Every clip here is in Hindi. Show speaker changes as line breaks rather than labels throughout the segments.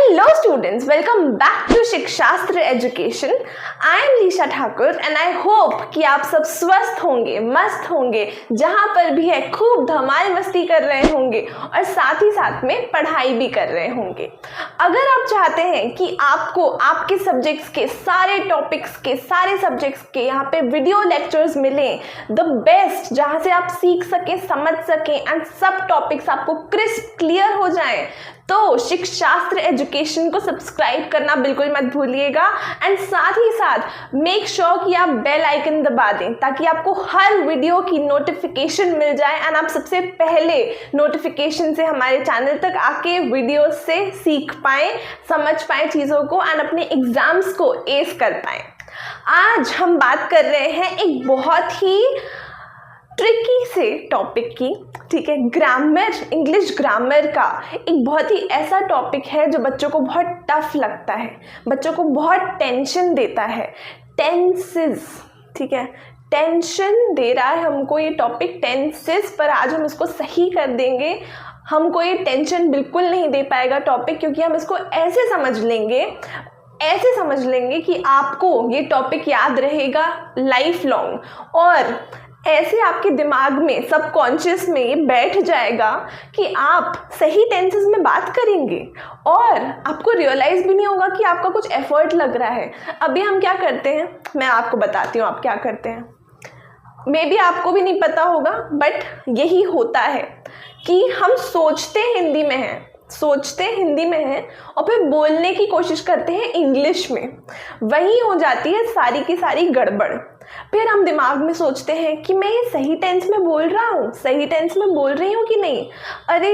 Hello students, welcome back to Shikshastra education. I am Lisha Thakur and I hope कि आप सब स्वस्थ होंगे, मस्त होंगे, जहाँ पर भी है खूब धमाल मस्ती कर रहे होंगे और साथ ही साथ में पढ़ाई भी कर रहे होंगे। अगर आप चाहते हैं कि आपको आपके सब्जेक्ट्स के सारे टॉपिक्स के सारे सब्जेक्ट्स के यहाँ पे वीडियो लेक्चर्स मिलें द बेस्ट, जहाँ से आप सीख सकें, समझ सकें एंड सब टॉपिक्स आपको क्रिस्प क्लियर हो जाएं, तो शिक्षास्त्र एजुकेशन को सब्सक्राइब करना बिल्कुल मत भूलिएगा एंड साथ ही साथ मेक श्योर कि आप बेल आइकन दबा दें ताकि आपको हर वीडियो की नोटिफिकेशन मिल जाए एंड आप सबसे पहले नोटिफिकेशन से हमारे चैनल तक आके वीडियो से सीख पाएं, समझ पाएं चीज़ों को एंड अपने एग्जाम्स को एस कर पाएं। आज हम बात कर रहे हैं एक बहुत ही ट्रिकी से टॉपिक की, ठीक है। ग्रामर, इंग्लिश ग्रामर का एक बहुत ही ऐसा टॉपिक है जो बच्चों को बहुत टफ लगता है, बच्चों को बहुत टेंशन देता है। टेंसेस, ठीक है, टेंशन दे रहा है हमको ये टॉपिक टेंसेस, पर आज हम इसको सही कर देंगे। हमको ये टेंशन बिल्कुल नहीं दे पाएगा टॉपिक, क्योंकि हम इसको ऐसे समझ लेंगे कि आपको ये टॉपिक याद रहेगा लाइफ लॉन्ग और ऐसे आपके दिमाग में, सबकॉन्शियस में ये बैठ जाएगा कि आप सही टेंसेस में बात करेंगे और आपको रियलाइज़ भी नहीं होगा कि आपका कुछ एफर्ट लग रहा है। अभी हम क्या करते हैं, मैं आपको बताती हूँ आप क्या करते हैं। मे बी आपको भी नहीं पता होगा, बट यही होता है कि हम सोचते हिंदी में हैं और फिर बोलने की कोशिश करते हैं इंग्लिश में। वही हो जाती है सारी की सारी गड़बड़। फिर हम दिमाग में सोचते हैं कि मैं ये सही टेंस में बोल रहा हूँ, सही टेंस में बोल रही हूँ कि नहीं, अरे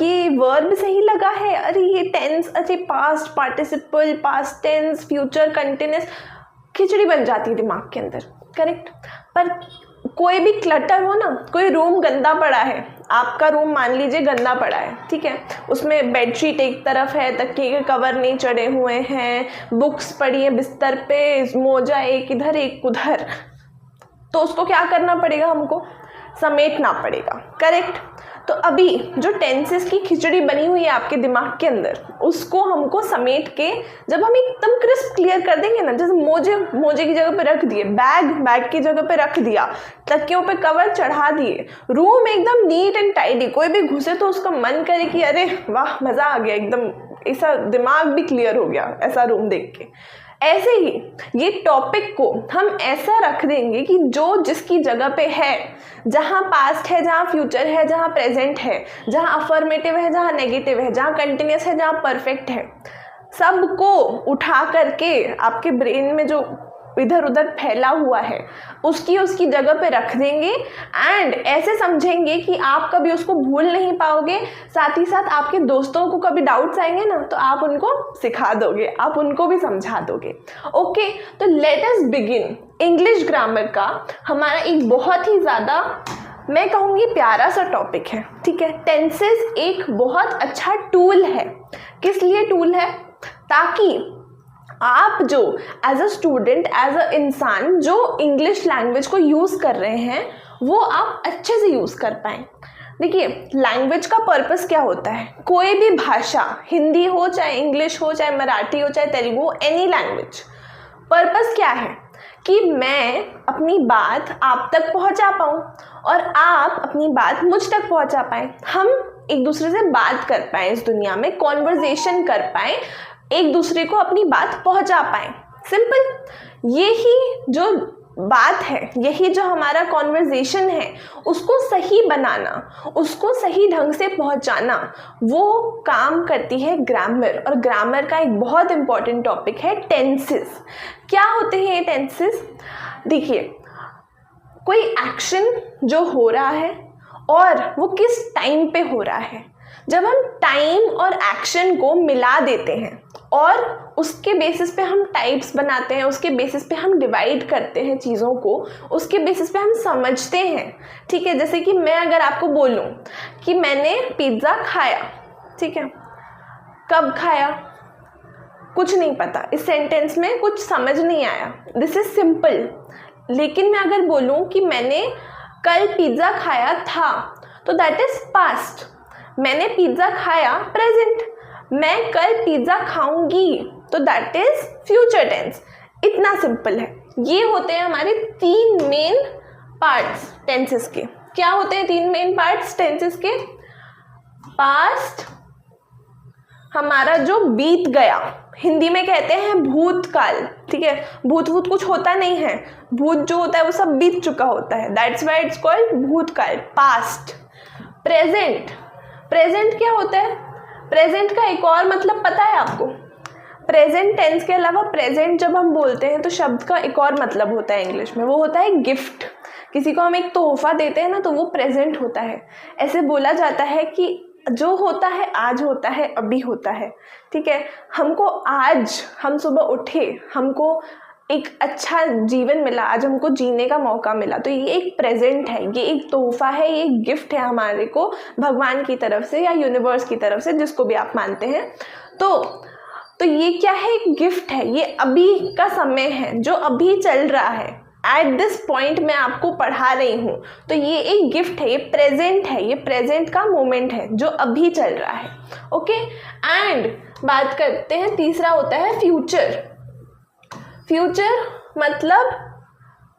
ये वर्ब सही लगा है, अरे ये टेंस, अरे past participle, past tense, future continuous, खिचड़ी बन जाती है दिमाग के अंदर, करेक्ट। पर कोई भी क्लटर हो ना, कोई रूम गंदा पड़ा है, आपका रूम मान लीजिए गंदा पड़ा है, ठीक है, उसमें बेडशीट एक तरफ है, तकिए के कवर नहीं चढ़े हुए हैं, बुक्स पड़ी है बिस्तर पे, मोजा एक इधर एक उधर, तो उसको क्या करना पड़ेगा, हमको समेटना पड़ेगा, करेक्ट। तो अभी जो टेंसेस की खिचड़ी बनी हुई है आपके दिमाग के अंदर, उसको हमको समेट के जब हम एकदम क्रिस्प क्लियर कर देंगे ना, जैसे मोजे की जगह पे रख दिए, बैग की जगह पे रख दिया, तकियों पे कवर चढ़ा दिए, रूम एकदम नीट एंड टाइडी, कोई भी घुसे तो उसका मन करे कि अरे वाह मज़ा आ गया, एकदम ऐसा दिमाग भी क्लियर हो गया ऐसा रूम देख के। ऐसे ही ये टॉपिक को हम ऐसा रख देंगे कि जो जिसकी जगह पे है, जहाँ पास्ट है, जहाँ फ्यूचर है, जहाँ प्रेजेंट है, जहाँ अफर्मेटिव है, जहाँ नेगेटिव है, जहाँ कंटिन्यूस है, जहाँ परफेक्ट है, सबको उठा करके आपके ब्रेन में जो इधर उधर फैला हुआ है उसकी जगह पे रख देंगे एंड ऐसे समझेंगे कि आप कभी उसको भूल नहीं पाओगे। साथ ही साथ आपके दोस्तों को कभी डाउट्स आएंगे ना, तो आप उनको सिखा दोगे, आप उनको भी समझा दोगे। ओके, तो let us begin. English grammar का हमारा एक बहुत ही ज़्यादा, मैं कहूँगी प्यारा सा टॉपिक है, ठीक है। टेंसेस एक बहुत अच्छा टूल है। किस लिए टूल है? ताकि आप जो as a student, as a इंसान जो इंग्लिश लैंग्वेज को यूज़ कर रहे हैं, वो आप अच्छे से यूज़ कर पाएँ। देखिए, लैंग्वेज का पर्पस क्या होता है? कोई भी भाषा, हिंदी हो चाहे इंग्लिश हो चाहे मराठी हो चाहे तेलुगु हो, एनी लैंग्वेज, पर्पस क्या है कि मैं अपनी बात आप तक पहुंचा पाऊँ और आप अपनी बात मुझ तक पहुंचा पाएँ, हम एक दूसरे से बात कर पाएँ, इस दुनिया में कॉन्वर्जेशन कर पाएँ, एक दूसरे को अपनी बात पहुंचा पाएँ। सिंपल, यही जो बात है, यही जो हमारा कॉन्वर्जेशन है, उसको सही बनाना, उसको सही ढंग से पहुंचाना, वो काम करती है ग्रामर। और ग्रामर का एक बहुत इंपॉर्टेंट टॉपिक है टेंसेस। क्या होते हैं ये टेंसेस? देखिए, कोई एक्शन जो हो रहा है और वो किस टाइम पे हो रहा है, जब हम टाइम और एक्शन को मिला देते हैं और उसके बेसिस पे हम टाइप्स बनाते हैं, उसके बेसिस पे हम डिवाइड करते हैं चीज़ों को, उसके बेसिस पे हम समझते हैं, ठीक है। जैसे कि मैं अगर आपको बोलूं कि मैंने पिज़्ज़ा खाया, ठीक है, कब खाया कुछ नहीं पता, इस सेंटेंस में कुछ समझ नहीं आया, दिस इज सिंपल। लेकिन मैं अगर बोलूं कि मैंने कल पिज़्ज़ा खाया था, तो दैट इज पास्ट। मैंने पिज़्ज़ा खाया, प्रेजेंट। मैं कल पिज्ज़ा खाऊंगी, तो दैट इज फ्यूचर टेंस। इतना सिंपल है। ये होते हैं हमारे 3 मेन पार्ट्स टेंसेस के। क्या होते हैं 3 मेन पार्ट्स टेंसेस के? पास्ट हमारा जो बीत गया, हिंदी में कहते हैं भूतकाल, ठीक है। भूत कुछ होता नहीं है, भूत जो होता है वो सब बीत चुका होता है, दैट्स व्हाई इट्स कॉल्ड भूतकाल, पास्ट। प्रेजेंट, प्रेजेंट क्या होता है? प्रेजेंट का एक और मतलब पता है आपको? प्रेजेंट टेंस के अलावा प्रेजेंट जब हम बोलते हैं तो शब्द का एक और मतलब होता है इंग्लिश में, वो होता है गिफ्ट। किसी को हम एक तोहफा देते हैं ना, तो वो प्रेजेंट होता है। ऐसे बोला जाता है कि जो होता है आज होता है, अभी होता है, ठीक है। हमको आज, हम सुबह उठे, हमको एक अच्छा जीवन मिला, आज हमको जीने का मौका मिला, तो ये एक प्रेजेंट है, ये एक तोहफा है, ये एक गिफ्ट है हमारे को भगवान की तरफ से या यूनिवर्स की तरफ से, जिसको भी आप मानते हैं। तो ये क्या है? एक गिफ्ट है, ये अभी का समय है, जो अभी चल रहा है। एट दिस पॉइंट मैं आपको पढ़ा रही हूँ, तो ये एक गिफ्ट है, ये प्रेजेंट है, ये प्रेजेंट का मोमेंट है जो अभी चल रहा है। ओके, एंड बात करते हैं, तीसरा होता है फ्यूचर। फ्यूचर मतलब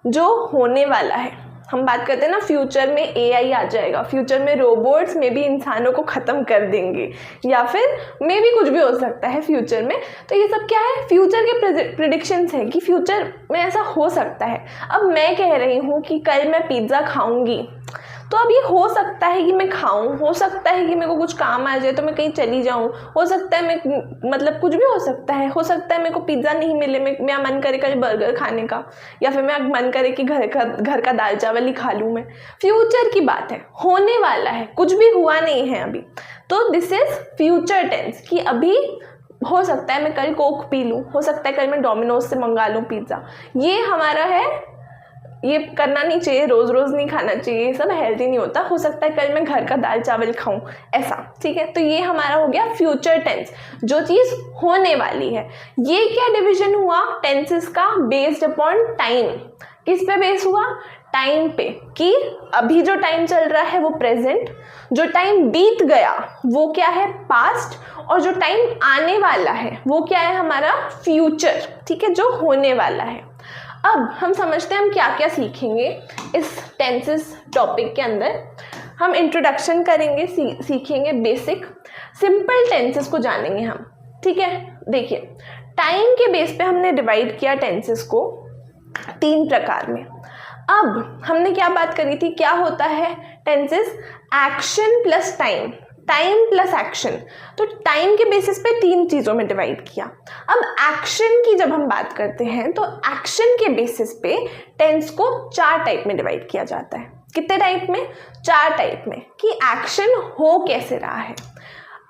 जो होने वाला है। हम बात करते हैं ना, फ्यूचर में AI आ जाएगा, फ्यूचर में रोबोट्स में भी इंसानों को ख़त्म कर देंगे, या फिर मे भी कुछ भी हो सकता है फ्यूचर में। तो ये सब क्या है? फ्यूचर के प्रेडिक्शंस है कि फ्यूचर में ऐसा हो सकता है। अब मैं कह रही हूँ कि कल मैं पिज़्ज़ा खाऊंगी, तो अब ये हो सकता है कि मैं खाऊं, हो सकता है कि मेरे को कुछ काम आ जाए तो मैं कहीं चली जाऊं, हो सकता है मैं मतलब कुछ भी हो सकता है मेरे को पिज़्ज़ा नहीं मिले, मेरा मन करे कल बर्गर खाने का, या फिर मेरा मन करे कि घर का दाल चावल ही खा लूँ मैं। फ्यूचर की बात है, होने वाला है, कुछ भी हुआ नहीं है अभी, तो दिस इज फ्यूचर टेंस कि अभी हो सकता है मैं कल कोक पी लूँ, हो सकता है कल मैं डोमिनोज से मंगा लूँ पिज़्ज़ा। ये हमारा है, ये करना नहीं चाहिए, रोज़ रोज़ नहीं खाना चाहिए, ये सब हेल्दी नहीं होता। हो सकता है कल मैं घर का दाल चावल खाऊं, ऐसा, ठीक है। तो ये हमारा हो गया फ्यूचर टेंस, जो चीज़ होने वाली है। ये क्या डिवीजन हुआ टेंसेस का? Based upon time. किस पे बेस हुआ? टाइम पे, कि अभी जो टाइम चल रहा है वो प्रेजेंट, जो टाइम बीत गया वो क्या है? पास्ट, और जो टाइम आने वाला है वो क्या है? हमारा फ्यूचर, ठीक है, जो होने वाला है। अब हम समझते हैं हम क्या क्या सीखेंगे इस टेंसेस टॉपिक के अंदर। हम इंट्रोडक्शन करेंगे, सीखेंगे बेसिक सिंपल टेंसेस को जानेंगे हम, ठीक है। देखिए, टाइम के बेस पे हमने डिवाइड किया टेंसेस को 3 प्रकार में। अब हमने क्या बात करी थी, क्या होता है tenses? Action plus time, time plus action. तो टाइम के बेसिस पे 3 चीज़ों में डिवाइड किया। अब एक्शन की जब हम बात करते हैं तो एक्शन के बेसिस पे टेंस को 4 टाइप में डिवाइड किया जाता है। कितने टाइप में? 4 टाइप में, कि एक्शन हो कैसे रहा है।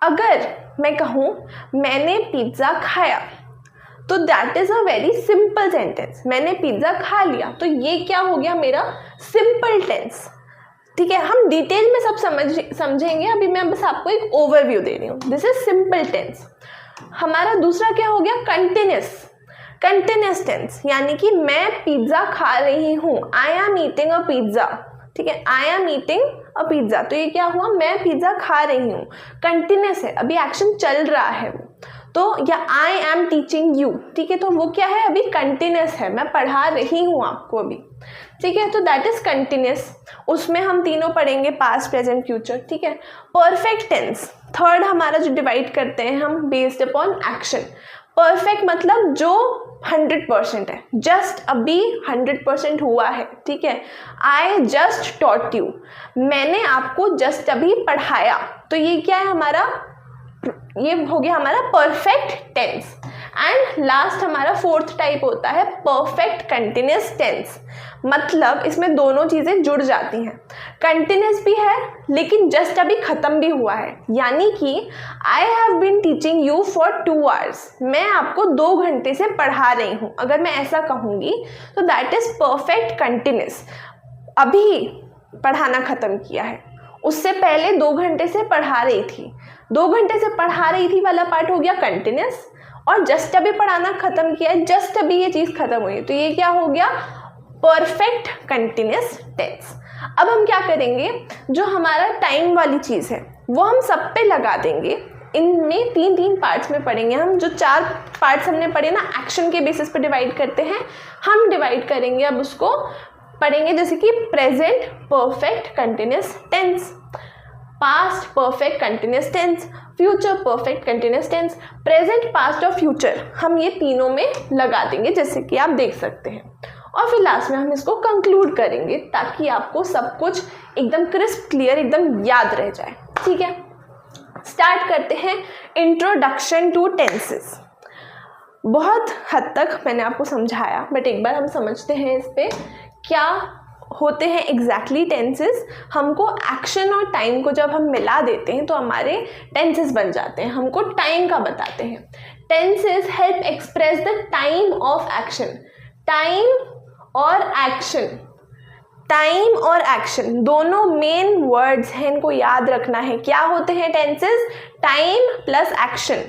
अगर मैं कहूँ मैंने पिज़्ज़ा खाया, तो that is a very simple sentence. मैंने पिज़्ज़ा खा लिया, तो ये क्या हो गया? मेरा सिंपल टेंस, ठीक है। हम डिटेल में सब समझेंगे, अभी मैं बस आपको एक ओवरव्यू दे रही हूँ। This is simple tense. हमारा दूसरा क्या हो गया? कंटिन्यूस, कंटिन्यूस टेंस, यानी कि मैं पिज़्ज़ा खा रही हूँ, I am eating a pizza, ठीक है, I am eating a pizza. तो ये क्या हुआ? मैं पिज़्ज़ा खा रही हूँ, कंटिन्यूस है, अभी एक्शन चल रहा है वो। तो या आई एम टीचिंग यू, ठीक है, तो वो क्या है? अभी कंटिन्यूस है, मैं पढ़ा रही हूँ आपको अभी, ठीक है। तो दैट इज कंटिन्यूस। उसमें हम तीनों पढ़ेंगे, पास्ट प्रेजेंट फ्यूचर, ठीक है। परफेक्ट टेंस, थर्ड हमारा जो डिवाइड करते हैं हम बेस्ड अपॉन एक्शन। परफेक्ट मतलब जो 100% है, जस्ट अभी 100% हुआ है, ठीक है। आई जस्ट टॉट यू, मैंने आपको जस्ट अभी पढ़ाया, तो ये क्या है हमारा? ये हो गया हमारा परफेक्ट टेंस। एंड लास्ट हमारा 4th टाइप होता है परफेक्ट कंटिन्यूस टेंस। मतलब इसमें दोनों चीज़ें जुड़ जाती हैं, कंटिन्यूस भी है लेकिन जस्ट अभी ख़त्म भी हुआ है। यानी कि I have been teaching you for 2 hours, मैं आपको 2 घंटे से पढ़ा रही हूँ, अगर मैं ऐसा कहूँगी तो दैट इज़ परफेक्ट कंटिन्यूस। अभी पढ़ाना ख़त्म किया है, उससे पहले 2 घंटे से पढ़ा रही थी, 2 घंटे से पढ़ा रही थी वाला पार्ट हो गया कंटिन्यूस, और जस्ट अभी पढ़ाना ख़त्म किया है, जस्ट अभी ये चीज़ ख़त्म हुई, तो ये क्या हो गया? Perfect continuous tense. अब हम क्या करेंगे, जो हमारा टाइम वाली चीज़ है वो हम सब पे लगा देंगे, इनमें 3 पार्ट्स में पढ़ेंगे हम। जो 4 पार्ट्स हमने पढ़े ना, एक्शन के बेसिस पे डिवाइड करते हैं, हम डिवाइड करेंगे अब उसको, पढ़ेंगे जैसे कि present perfect continuous tense, past perfect continuous tense, future perfect continuous tense, present past और फ्यूचर, हम ये तीनों में लगा देंगे जैसे कि आप देख सकते हैं। और फिर लास्ट में हम इसको कंक्लूड करेंगे ताकि आपको सब कुछ एकदम क्रिस्प क्लियर एकदम याद रह जाए। ठीक है, स्टार्ट करते हैं इंट्रोडक्शन टू टेंसेस। बहुत हद तक मैंने आपको समझाया, बट एक बार हम समझते हैं इस पे क्या होते हैं एग्जैक्टली टेंसेस। हमको एक्शन और टाइम को जब हम मिला देते हैं तो हमारे टेंसेस बन जाते हैं, हमको टाइम का बताते हैं। Tenses help express the time of action. Time और एक्शन, टाइम और एक्शन दोनों मेन वर्ड्स हैं, इनको याद रखना है। क्या होते हैं टेंसेस? टाइम प्लस एक्शन,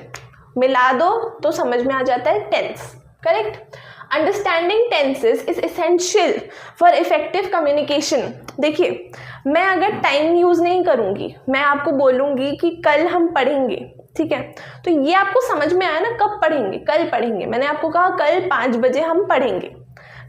मिला दो तो समझ में आ जाता है tense. Correct. Understanding tenses is essential for effective communication. देखिए, मैं अगर टाइम यूज़ नहीं करूँगी, मैं आपको बोलूँगी कि कल हम पढ़ेंगे, ठीक है, तो ये आपको समझ में आया ना, कब पढ़ेंगे? कल पढ़ेंगे। मैंने आपको कहा कल 5 बजे हम पढ़ेंगे,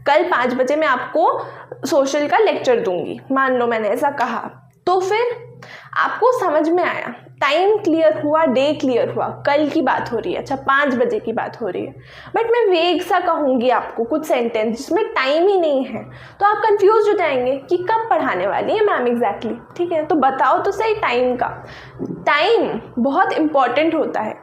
कल 5 बजे मैं आपको सोशल का लेक्चर दूंगी, मान लो मैंने ऐसा कहा, तो फिर आपको समझ में आया, टाइम क्लियर हुआ, डे क्लियर हुआ, कल की बात हो रही है, अच्छा 5 बजे की बात हो रही है। बट मैं वेग सा कहूँगी आपको कुछ सेंटेंस जिसमें टाइम ही नहीं है, तो आप कंफ्यूज हो जाएंगे कि कब पढ़ाने वाली है मैम एग्जैक्टली। ठीक है, तो बताओ तो सही टाइम का। टाइम बहुत इम्पॉर्टेंट होता है,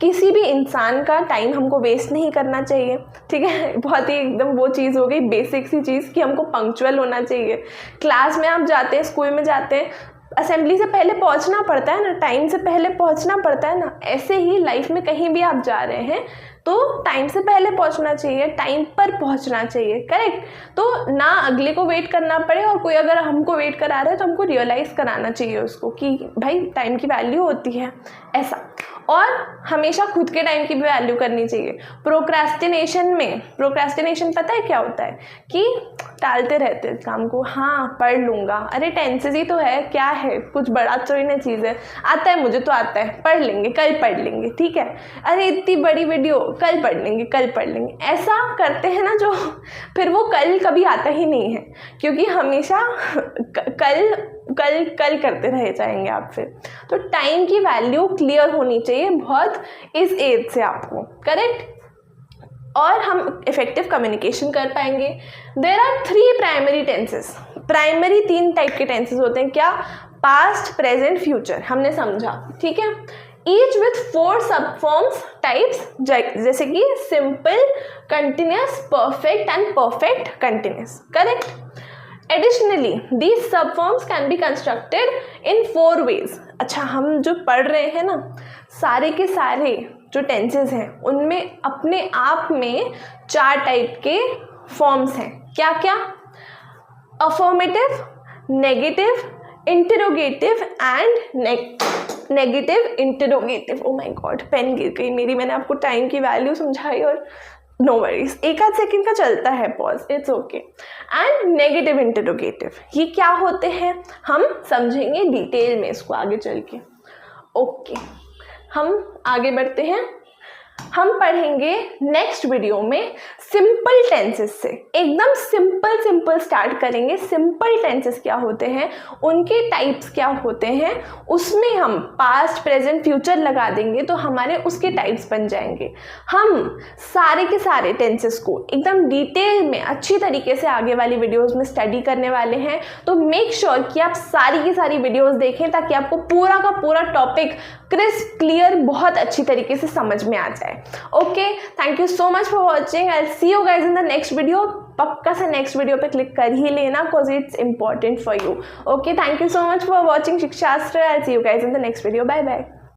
किसी भी इंसान का टाइम हमको वेस्ट नहीं करना चाहिए। ठीक है, बहुत ही एकदम वो चीज़ हो गई बेसिक सी चीज़ कि हमको पंक्चुअल होना चाहिए। क्लास में आप जाते हैं, स्कूल में जाते हैं, असेंबली से पहले पहुंचना पड़ता है ना, टाइम से पहले पहुंचना पड़ता है ना। ऐसे ही लाइफ में कहीं भी आप जा रहे हैं तो टाइम से पहले पहुंचना चाहिए, टाइम पर पहुंचना चाहिए। करेक्ट। तो ना अगले को वेट करना पड़े, और कोई अगर हमको वेट करा रहा है तो हमको रियलाइज़ कराना चाहिए उसको कि भाई टाइम की वैल्यू होती है, ऐसा। और हमेशा खुद के टाइम की भी वैल्यू करनी चाहिए। प्रोक्रेस्टिनेशन पता है क्या होता है? कि टालते रहते हैं काम को। हाँ पढ़ लूँगा, अरे टेंसेस ही तो है, क्या है, कुछ बड़ा थोड़ी ना चीज़ है, आता है मुझे तो आता है, पढ़ लेंगे, कल पढ़ लेंगे। ठीक है, अरे इतनी बड़ी वीडियो, कल पढ़ लेंगे, कल पढ़ लेंगे, ऐसा करते हैं ना, जो फिर वो कल कभी आता ही नहीं है, क्योंकि हमेशा कल कल कल करते रह जाएंगे आप फिर। तो टाइम की वैल्यू क्लियर होनी चाहिए बहुत इस एज से आपको। करेक्ट। और हम इफेक्टिव कम्युनिकेशन कर पाएंगे। There are 3 primary tenses. Primary 3 type के टेंसेस होते हैं। क्या? पास्ट, प्रेजेंट, फ्यूचर, हमने समझा। ठीक है, ईच विथ 4 सबफॉर्म्स टाइप्स, जैसे कि simple, continuous, perfect and perfect continuous. Correct. Additionally, these subforms can be constructed in 4 ways. अच्छा, हम जो पढ़ रहे हैं ना, सारे के सारे जो टेंसेस हैं उनमें अपने आप में 4 टाइप के फॉर्म्स हैं। क्या क्या? Affirmative, negative, interrogative and negative interrogative. Oh my God, pen गिर गई मेरी। मैंने आपको टाइम की वैल्यू समझाई और नो वरीज, 1 आध सेकेंड का चलता है pause, it's okay. And negative interrogative, ये क्या होते हैं हम समझेंगे डिटेल में इसको आगे चल के। ओके, हम आगे बढ़ते हैं। हम पढ़ेंगे नेक्स्ट वीडियो में सिंपल टेंसेस से, एकदम सिंपल स्टार्ट करेंगे। सिंपल टेंसेस क्या होते हैं, उनके टाइप्स क्या होते हैं, उसमें हम पास्ट, प्रेजेंट, फ्यूचर लगा देंगे तो हमारे उसके टाइप्स बन जाएंगे। हम सारे के सारे टेंसेस को एकदम डिटेल में अच्छी तरीके से आगे वाली वीडियोस में स्टडी करने वाले हैं। तो मेक श्योर कि आप सारी की सारी वीडियोस देखें ताकि आपको पूरा का पूरा टॉपिक क्रिस्प क्लियर बहुत अच्छी तरीके से समझ में आ जाए। Okay, thank you so much for watching. I will see you guys in the next video. पक्का से नेक्स्ट वीडियो पे क्लिक कर ही लेना, because it's important for you. Okay, thank you so much for watching Shikshastra. I will see you guys in the next video. Bye bye.